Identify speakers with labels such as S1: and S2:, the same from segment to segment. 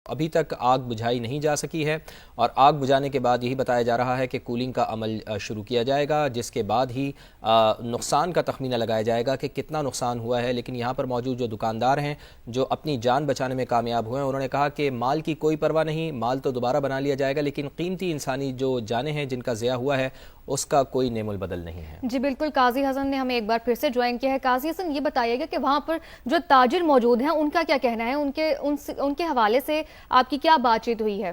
S1: अभी तक आग बुझाई नहीं जा सकी है और आग बुझाने के बाद यही बताया जा रहा है कि कूलिंग का अमल शुरू किया जाएगा, जिसके बाद ही नुकसान का तखमीना लगाया जाएगा कि कितना नुकसान हुआ है। लेकिन यहाँ पर मौजूद जो दुकानदार हैं जो अपनी जान बचाने में कामयाब हुए हैं, उन्होंने कहा कि माल की कोई परवाह नहीं, माल तो दोबारा बना लिया जाएगा, लेकिन कीमती इंसानी जो जानें हैं जिनका ज़िया हुआ है उसका कोई नेमुल बदल नहीं है।
S2: जी बिल्कुल, काजी हसन ने हमें एक बार फिर से ज्वाइन किया है। काजी हसन, ये बताइएगा कि वहाँ पर जो ताजिर मौजूद हैं उनका क्या कहना है, उनके हवाले से आपकी क्या बातचीत हुई है?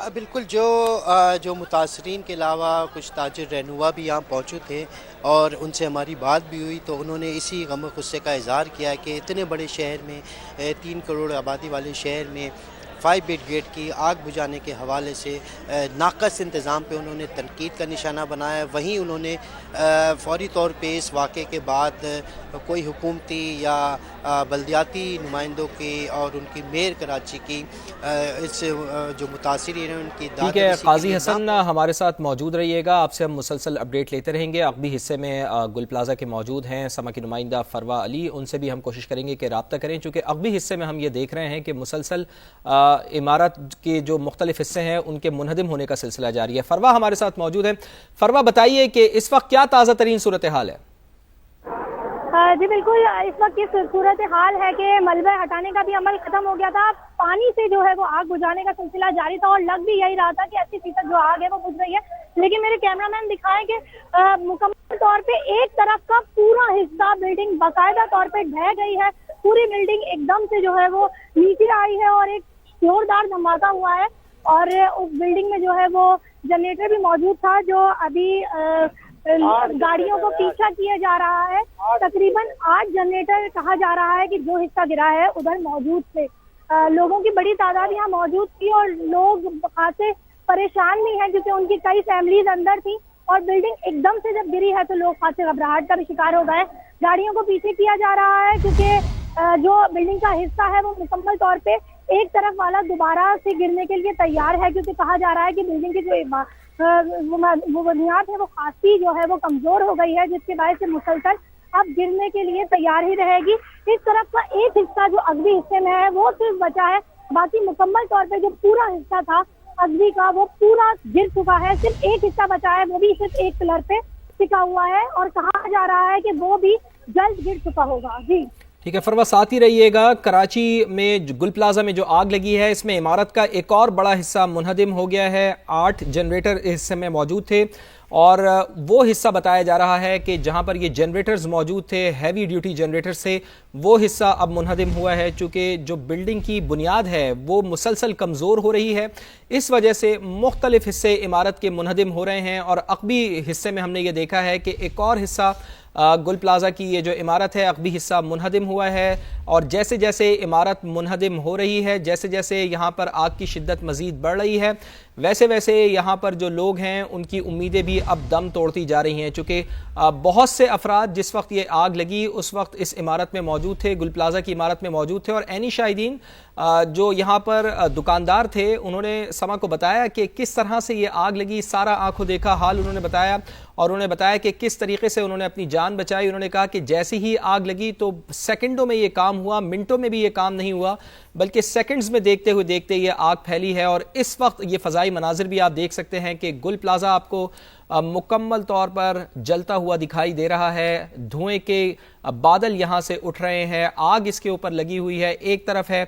S3: बिल्कुल, जो मुतासरीन के अलावा कुछ ताजिर रहनुमा भी यहाँ पहुँचे थे और उनसे हमारी बात भी हुई, तो उन्होंने इसी गम गुस्से का इज़हार किया कि इतने बड़े शहर में 3 करोड़ आबादी वाले शहर में फायर ब्रिगेड की आग बुझाने के हवाले से नाक़स इंतज़ाम पे उन्होंने तनकीद का निशाना बनाया। वहीं उन्होंने फ़ौरी तौर पे इस वाक़े के बाद कोई हुकूमती या बल्दियाती नुमाइंदों की और उनकी मेयर कराची की इस जो मुतासिरीन हैं उनकी
S1: ठीक है। काजी हसन हमारे साथ मौजूद रहिएगा, आपसे हम मुसलसल अपडेट लेते रहेंगे। अगबी हिस्से में गुल प्लाजा के मौजूद हैं समा की नुमाइंदा फरवा अली, उनसे भी हम कोशिश करेंगे कि रब्ता करें, चूँकि अगबी हिस्से में हम ये देख रहे हैं कि मुसलसल इमारत के जो मुख्तलिफ हिस्से हैं उनके मुनहदिम होने का सिलसिला जारी है। फरवा हमारे साथ मौजूद है। फरवा, बताइए कि इस वक्त क्या ताज़ा तरीन सूरत हाल है?
S4: जी बिल्कुल, इस वक्त की सूरत हाल है कि मलबा हटाने का भी अमल खत्म हो गया था, पानी से जो है वो आग बुझाने का सिलसिला जारी था और लग भी यही रहा था कि 80% जो आग है वो बुझ रही है। लेकिन मेरे कैमरामैन दिखाएं कि मुकम्मल तौर पे एक तरफ का पूरा हिस्सा बिल्डिंग बाकायदा तौर पे ढह गई है। पूरी बिल्डिंग एकदम से जो है वो नीचे आई है और एक जोरदार धमाका हुआ है और उस बिल्डिंग में जो है वो जनरेटर भी मौजूद था जो अभी गाड़ियों को पीछा किया जा रहा है। तकरीबन 8 जनरेटर कहा जा रहा है कि जो हिस्सा गिरा है उधर मौजूद थे। लोगों की बड़ी तादाद यहाँ मौजूद थी और लोग खासे परेशान भी हैं क्योंकि उनकी कई फैमिलीज अंदर थी और बिल्डिंग एकदम से जब गिरी है तो लोग खासे घबराहट का भी शिकार हो गए। गाड़ियों को पीछे किया जा रहा है क्योंकि जो बिल्डिंग का हिस्सा है वो मुकम्मल तौर पे एक तरफ वाला दोबारा से गिरने के लिए तैयार है, क्योंकि कहा जा रहा है कि बिल्डिंग की जो वो बुनियाद है वो खासी जो है वो कमजोर हो गई है, जिसके वजह से मुसलसल अब गिरने के लिए तैयार ही रहेगी। इस तरफ का एक हिस्सा जो अगली हिस्से में है वो सिर्फ बचा है, बाकी मुकम्मल तौर पे जो पूरा हिस्सा था अगली का वो पूरा गिर चुका है। सिर्फ एक हिस्सा बचा है, वो भी सिर्फ एक पिलर पे टिका हुआ है और कहा जा रहा है कि वो भी जल्द गिर चुका होगा। जी
S1: ठीक है फरवा, साथ ही रहिएगा। कराची में गुल प्लाजा में जो आग लगी है इसमें इमारत का एक और बड़ा हिस्सा मुनहदिम हो गया है। 8 जनरेटर इस हिस्से में मौजूद थे और वो हिस्सा बताया जा रहा है कि जहां पर ये जनरेटर्स मौजूद थे, हैवी ड्यूटी जनरेटर से, वो हिस्सा अब मुनहदिम हुआ है। चूँकि जो बिल्डिंग की बुनियाद है वो मुसलसल कमज़ोर हो रही है, इस वजह से मुख्तलिफ हिस्से इमारत के मुनहदिम हो रहे हैं। और अकबी हिस्से में हमने ये देखा है कि एक और हिस्सा गुल प्लाजा की ये जो इमारत है अकबी हिस्सा मुनहदिम हुआ है और जैसे जैसे इमारत मुनहदिम हो रही है, जैसे जैसे यहाँ पर आग की शिद्दत मज़ीद बढ़ रही है, वैसे वैसे यहाँ पर जो लोग हैं उनकी उम्मीदें भी अब दम तोड़ती जा रही हैं। चूँकि बहुत से अफराद जिस वक्त ये आग लगी उस वक्त इस इमारत में मौजूद थे, गुल प्लाजा की इमारत में मौजूद थे और ऐनी शाहिदीन जो यहाँ पर दुकानदार थे उन्होंने समा को बताया कि किस तरह से ये आग लगी, सारा आंखों देखा हाल उन्होंने बताया और उन्होंने बताया कि किस तरीके से उन्होंने अपनी जान बचाई। उन्होंने कहा कि जैसे ही आग लगी तो सेकंडों में ये काम हुआ, मिनटों में भी ये काम नहीं हुआ, बल्कि सेकंड्स में देखते हुए देखते ये आग फैली है। और इस वक्त ये फ़ज़ाई मनाजिर भी आप देख सकते हैं कि गुल प्लाजा आपको मुकम्मल तौर पर जलता हुआ दिखाई दे रहा है। धुएं के बादल यहाँ से उठ रहे हैं, आग इसके ऊपर लगी हुई है। एक तरफ है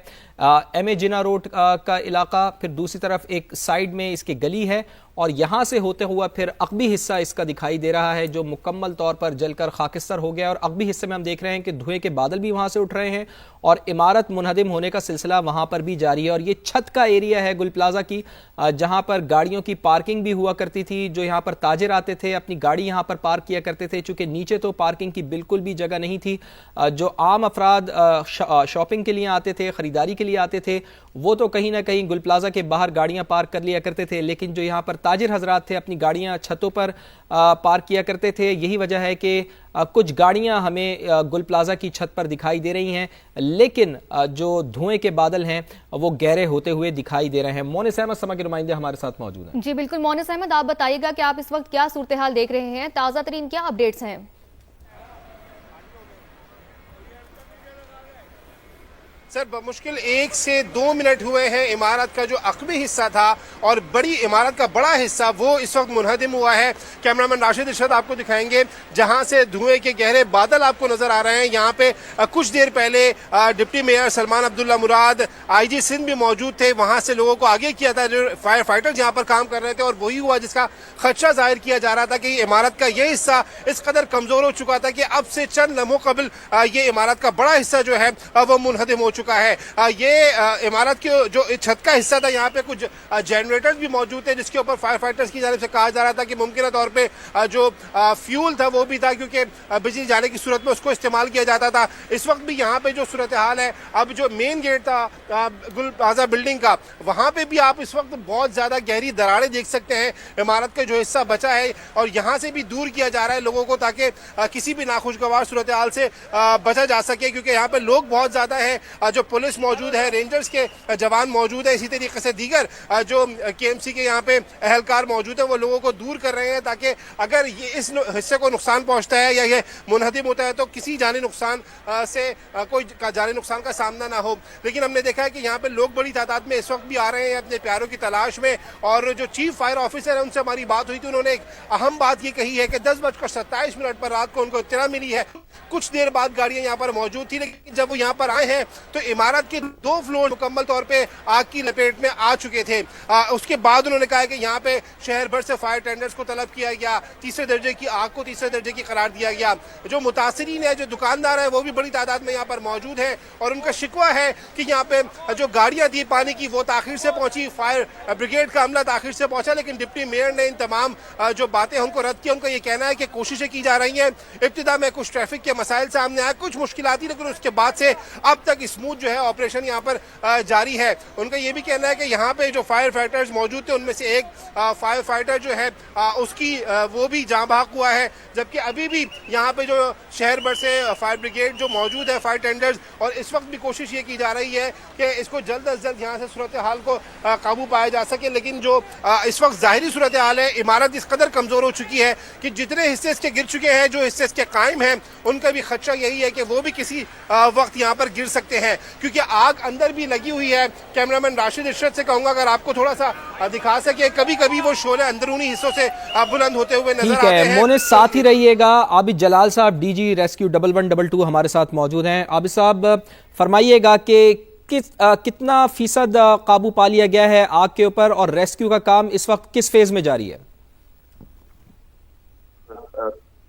S1: एम ए जिना रोड का इलाका, फिर दूसरी तरफ एक साइड में इसकी गली है और यहाँ से होते हुआ फिर अकबी हिस्सा इसका दिखाई दे रहा है जो मुकम्मल तौर पर जलकर खाकिस्तर हो गया। और अकबी हिस्से में हम देख रहे हैं कि धुएं के बादल भी वहाँ से उठ रहे हैं और इमारत मुनहदिम होने का सिलसिला वहाँ पर भी जारी है। और ये छत का एरिया है गुल प्लाजा की, जहाँ पर गाड़ियों की पार्किंग भी हुआ करती थी। जो यहाँ पर ताजिर आते थे अपनी गाड़ी यहाँ पर पार्क किया करते थे, चूँकि नीचे तो पार्किंग की बिल्कुल भी जगह नहीं थी। जो आम अफराद शॉपिंग के लिए आते थे, ख़रीदारी के लिए आते थे, वो तो कहीं ना कहीं गुल प्लाजा के बाहर गाड़ियाँ पार्क कर लिया करते थे, लेकिन जो यहाँ पर ताजिर हजरात थे अपनी गाड़ियाँ छतों पर पार्क किया करते थे। यही वजह है कि कुछ गाड़ियाँ हमें गुल प्लाजा की छत पर दिखाई दे रही हैं, लेकिन जो धुएं के बादल हैं वो गहरे होते हुए दिखाई दे रहे हैं। मोनिस अहमद समा के नुमाइंदे हमारे साथ मौजूद हैं।
S2: जी बिल्कुल, मोनिस अहमद आप बताइएगा कि आप इस वक्त क्या सूरत हाल देख रहे हैं, ताज़ा तरीन क्या अपडेट्स हैं?
S5: سر بمشکل 1 سے 2 منٹ ہوئے ہیں. عمارت کا جو عقبی حصہ تھا اور بڑی عمارت کا بڑا حصہ وہ اس وقت منہدم ہوا ہے. کیمرامین راشد ارشد آپ کو دکھائیں گے جہاں سے دھوئیں کے گہرے بادل آپ کو نظر آ رہے ہیں. یہاں پہ کچھ دیر پہلے ڈپٹی میئر سلمان عبداللہ مراد آئی جی سندھ بھی موجود تھے. وہاں سے لوگوں کو آگے کیا تھا جو فائر فائٹرز یہاں پر کام کر رہے تھے, اور وہی ہوا جس کا خدشہ ظاہر کیا جا رہا تھا کہ عمارت کا یہ حصہ اس قدر کمزور ہو چکا تھا کہ اب سے چند لمحوں قبل یہ عمارت کا بڑا حصہ جو ہے وہ منہدم ہو چکا ہے. یہ عمارت کے جو چھت کا حصہ تھا یہاں پہ کچھ جنریٹرز بھی موجود تھے جس کے اوپر فائر فائٹرز کی جانب سے کہا جا رہا تھا کہ ممکنہ طور پہ جو فیول تھا وہ بھی تھا کیونکہ بجلی جانے کی صورت میں اس کو استعمال کیا جاتا تھا. اس وقت بھی یہاں پہ جو صورتحال ہے, اب جو مین گیٹ تھا گل پلازا بلڈنگ کا وہاں پہ بھی آپ اس وقت بہت زیادہ گہری دراڑیں دیکھ سکتے ہیں. عمارت کا جو حصہ بچا ہے اور یہاں سے بھی دور کیا جا رہا ہے لوگوں کو تاکہ کسی بھی ناخوشگوار صورتحال سے بچا جا سکے, کیونکہ یہاں پہ لوگ بہت زیادہ ہیں. جو پولیس موجود ہے, رینجرز کے جوان موجود ہیں, اسی طریقے سے دیگر جو کے ایم سی کے یہاں پہ اہلکار موجود ہیں وہ لوگوں کو دور کر رہے ہیں تاکہ اگر یہ اس حصے کو نقصان پہنچتا ہے یا یہ منہدم ہوتا ہے تو کسی جانی نقصان سے کوئی جانی نقصان کا سامنا نہ ہو. لیکن ہم نے دیکھا ہے کہ یہاں پہ لوگ بڑی تعداد میں اس وقت بھی آ رہے ہیں اپنے پیاروں کی تلاش میں, اور جو چیف فائر آفیسر ہے ان سے ہماری بات ہوئی تھی, انہوں نے ایک اہم بات یہ کہی ہے کہ 10:27 پر رات کو ان کو اطلاع ملی ہے. کچھ دیر بعد گاڑیاں یہاں پر موجود تھی, لیکن جب وہ یہاں پر آئے ہیں تو عمارت کے 2 فلور مکمل طور پہ آگ کی لپیٹ میں آ چکے تھے. اس کے بعد انہوں نے کہا کہ یہاں پہ شہر بھر سے فائر ٹینڈرز کو طلب کیا گیا, تیسرے درجے کی آگ کو تیسرے درجے کی قرار دیا گیا. جو متاثرین ہے, جو دکاندار ہیں, وہ بھی بڑی تعداد میں یہاں پر موجود ہیں اور ان کا شکوہ ہے کہ یہاں پہ جو گاڑیاں تھی پانی کی وہ تاخیر سے پہنچی, فائر بریگیڈ کا عملہ تاخیر سے پہنچا, لیکن ڈپٹی میئر نے ان تمام جو باتیں ان کو رد کیا. ان کا یہ کہنا ہے کہ کوششیں کی جا رہی ہیں. ابتدا میں کچھ ٹریفک کے مسائل سامنے آئے, کچھ مشکلات, لیکن اس کے بعد سے اب تک اسموتھ جو ہے آپریشن یہاں پر جاری ہے. ان کا یہ بھی کہنا ہے کہ یہاں پہ جو فائر فائٹرز موجود تھے ان میں سے ایک فائر فائٹر جو ہے اس کی وہ بھی جاں بحق ہوا ہے, جبکہ ابھی بھی یہاں پہ جو شہر بھر سے فائر بریگیڈ جو موجود ہے, فائر ٹینڈرز, اور اس وقت بھی کوشش یہ کی جا رہی ہے کہ اس کو جلد از جلد یہاں سے صورتحال کو قابو پایا جا سکے. لیکن جو اس وقت ظاہری صورتحال ہے, عمارت اس قدر کمزور ہو چکی ہے کہ جتنے حصے اس کے گر چکے ہیں, جو حصے اس کے قائم ہیں, ان کا بھی خدشہ یہی ہے کہ وہ بھی کسی وقت یہاں پر گر سکتے ہیں کیونکہ آگ اندر بھی لگی ہوئی ہے. کیمرامین راشد ارشد سے کہوں گا اگر آپ کو تھوڑا سا دکھا سکے, کبھی کبھی وہ شعلے اندرونی حصوں سے بلند ہوتے ہوئے نظر آتے ہیں.
S1: مونس ساتھ ہی رہیے گا. عابد جلال صاحب ڈی جی ریسکیو 1122 ہمارے ساتھ موجود ہیں. عابد صاحب فرمائیے گا کہ کتنا فیصد قابو پا لیا گیا ہے آگ کے اوپر, اور ریسکیو کا کام اس وقت کس فیز میں جاری ہے؟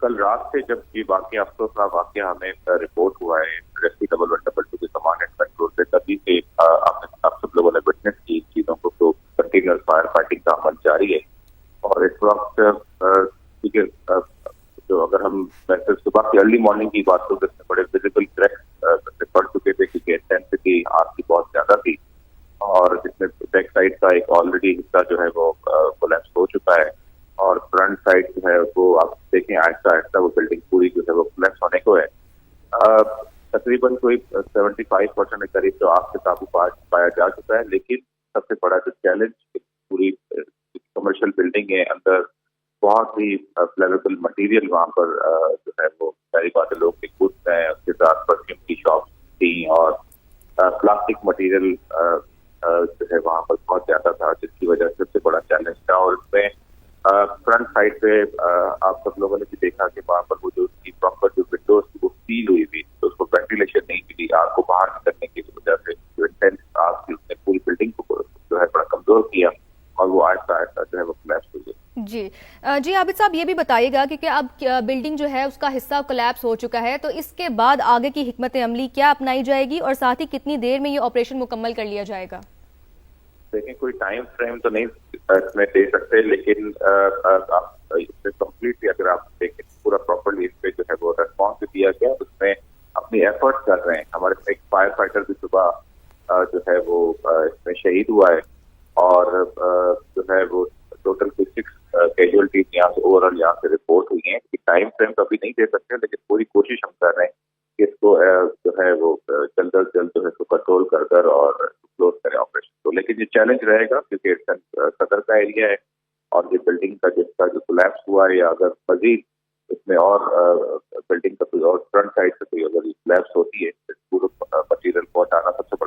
S6: کل رات سے جب یہ واقعہ واقعہ ہمیں رپورٹ ہوا ہے ریسکیو 1122 کے کمانڈ اینڈ کنٹرول سے, تبھی سے آپ سب لوگوں نے وٹنس کی چیزوں کو, تو کنٹینیوس فائر فائٹنگ کا عمل جاری ہے. اور اس وقت جو اگر ہم صبح کی ارلی مارننگ کی بات کریں تو اس میں بڑے ویزیبل کریکس پڑ چکے تھے کیونکہ انٹینسٹی آگ کی بہت زیادہ تھی, اور جس میں بیک سائڈ کا ایک آلریڈی حصہ جو ہے وہ کولیپس ہو چکا ہے, اور فرنٹ سائڈ جو ہے وہ آپ دیکھیں آہستہ آہستہ وہ بلڈنگ پوری جو ہے وہ کولیپس ہونے کو ہے. تقریباً کوئی 75% کے قریب تو آگ سے قابو پایا جا چکا ہے. لیکن سب سے بڑا جو چیلنج, پوری کمرشل بلڈنگ ہے, اندر بہت ہی فلیمیبل مٹیریل وہاں پر جو ہے وہ ساری باتیں لوگ کے گڈس ہیں, اس کے ساتھ پرفیوم کی شاپس تھیں, اور پلاسٹک مٹیریل جو ہے وہاں پر بہت زیادہ تھا, جس کی وجہ سے سب سے بڑا چیلنج تھا. اور اس میں فرنٹ سائڈ پہ آپ سب لوگوں نے بھی دیکھا کہ وہاں پر وہ جو پراپر جو ونڈوز تھی وہ سیل ہوئی تھی, تو اس کو وینٹیلیشن نہیں ملی. آگ کو باہر نکلنے کی وجہ سے جو انٹینس آگ تھی اس نے پوری بلڈنگ کو جو ہے بڑا کمزور کیا, اور وہ آہستہ آہستہ جو ہے وہ کولیپس ہوئی.
S2: جی عابد صاحب یہ بھی بتائیے گا کہ اب بلڈنگ جو ہے اس کا حصہ کولیپس ہو چکا ہے, تو اس کے بعد آگے کی حکمت عملی کیا اپنائی جائے گی, اور ساتھ ہی کتنی دیر میں یہ آپریشن مکمل کر لیا جائے گا؟
S6: دیکھیں کوئی ٹائم فریم تو نہیں اس میں دے سکتے, لیکن آپ اس میں کمپلیٹلی اگر آپ دیکھیں پورا پراپرلی اس پہ جو ہے وہ ریسپانس دیا گیا, اس میں اپنی ایفرٹ کر رہے ہیں. ہمارے ایک فائر فائٹر بھی صبح جو ہے وہ اس میں شہید ہوا ہے, اور جو ہے وہ ٹوٹل 6 کیجولٹیز یہاں سے اوور آل یہاں سے رپورٹ ہوئی ہیں. ٹائم فریم تو ابھی نہیں دے سکتے, لیکن پوری کوشش ہم کر رہے ہیں کہ اس کو جو ہے وہ جلد از جلد جو ہے اس کو کنٹرول کر اور کلوز کریں آپریشن کو. لیکن یہ چیلنج رہے گا کیونکہ صدر کا ایریا ہے, اور یہ بلڈنگ کا جس کا جو کولیپس ہوا ہے, یا اگر مزید اس میں اور بلڈنگ کا کوئی اور فرنٹ سائڈ سے کوئی اگر کولیپس ہوتی ہے, پورا مٹیریل پہنچانا سب سے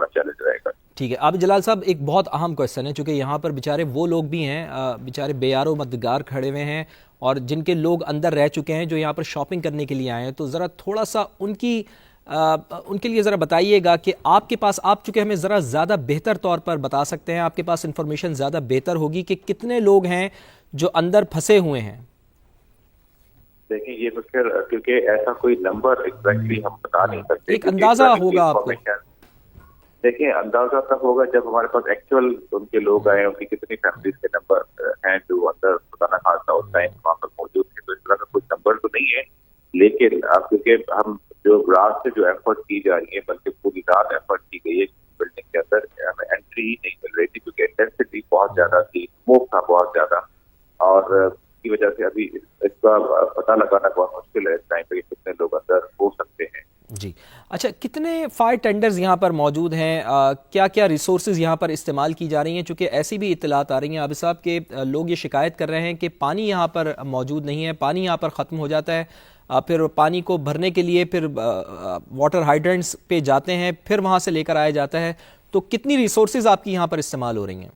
S1: ठीक है। अब जलाल साहब, एक बहुत अहम क्वेश्चन है, चूँकि यहाँ पर बेचारे वो लोग भी हैं, बेचारे बेयारो मददगार खड़े हुए हैं और जिनके लोग अंदर रह चुके हैं, जो यहाँ पर शॉपिंग करने के लिए आए हैं, तो ज़रा थोड़ा सा उनके लिए ज़रा बताइएगा कि आपके पास, आप चूँकि हमें ज़रा ज़्यादा बेहतर तौर पर बता सकते हैं, आपके पास इन्फॉर्मेशन ज़्यादा बेहतर होगी कि कितने लोग हैं जो अंदर फंसे हुए हैं।
S6: देखिए, ये तो फिर क्योंकि ऐसा कोई नंबर एग्जैक्टली हम बता नहीं सकते,
S1: एक अंदाजा होगा आपको।
S6: देखिए, अंदाजा तब होगा जब हमारे पास एक्चुअल उनके लोग आए, उनकी कितनी फैमिलीज के नंबर हैं जो अंदर खुदा ना खासा उस टाइम वहाँ पर मौजूद थे। तो इस तरह का कोई नंबर तो नहीं है, लेकिन अब क्योंकि हम जो रात से जो एफर्ट की जा रही है, बल्कि पूरी रात एफर्ट की गई है बिल्डिंग के अंदर, हमें एंट्री ही नहीं मिल रही थी क्योंकि इंटेंसिटी बहुत ज्यादा थी, स्मोक था बहुत ज्यादा, और की वजह से अभी इसका पता लगाना बहुत मुश्किल है इस टाइम पे कितने लोग अंदर हो सकते हैं।
S1: जी, अच्छा, कितने फायर टेंडर्स यहाँ पर मौजूद हैं, क्या क्या रिसोर्सेज यहाँ पर इस्तेमाल की जा रही हैं? चूँकि ऐसी भी इत्तलात आ रही हैं आबिद साहब के लोग ये शिकायत कर रहे हैं कि पानी यहाँ पर मौजूद नहीं है, पानी यहाँ पर ख़त्म हो जाता है, फिर पानी को भरने के लिए फिर वाटर हाइड्रेंट्स पे जाते हैं, फिर वहाँ से लेकर आया जाता है। तो कितनी रिसोर्सेज आपकी यहाँ पर इस्तेमाल हो रही हैं?